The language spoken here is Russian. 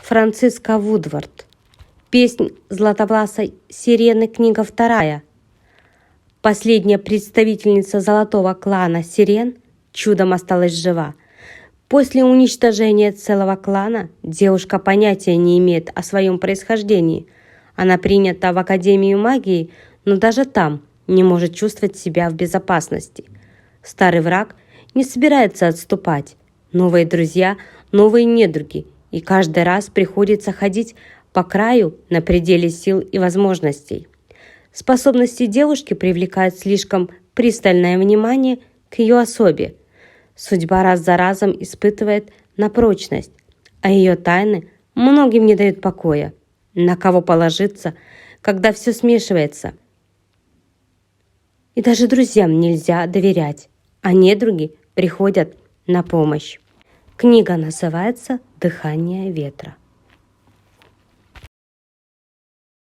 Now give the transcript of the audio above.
Франциска Вудвард. Песнь златовласой сирены, книга 2. Последняя представительница золотого клана сирен чудом осталась жива. После уничтожения целого клана девушка понятия не имеет о своем происхождении. Она принята в Академию магии, но даже там не может чувствовать себя в безопасности. Старый враг не собирается отступать. Новые друзья, новые недруги, и каждый раз приходится ходить по краю на пределе сил и возможностей. Способности девушки привлекают слишком пристальное внимание к ее особе. Судьба раз за разом испытывает на прочность, а ее тайны многим не дают покоя. На кого положиться, когда все смешивается? И даже друзьям нельзя доверять, а недруги приходят на помощь. Книга называется «Дыхание ветра».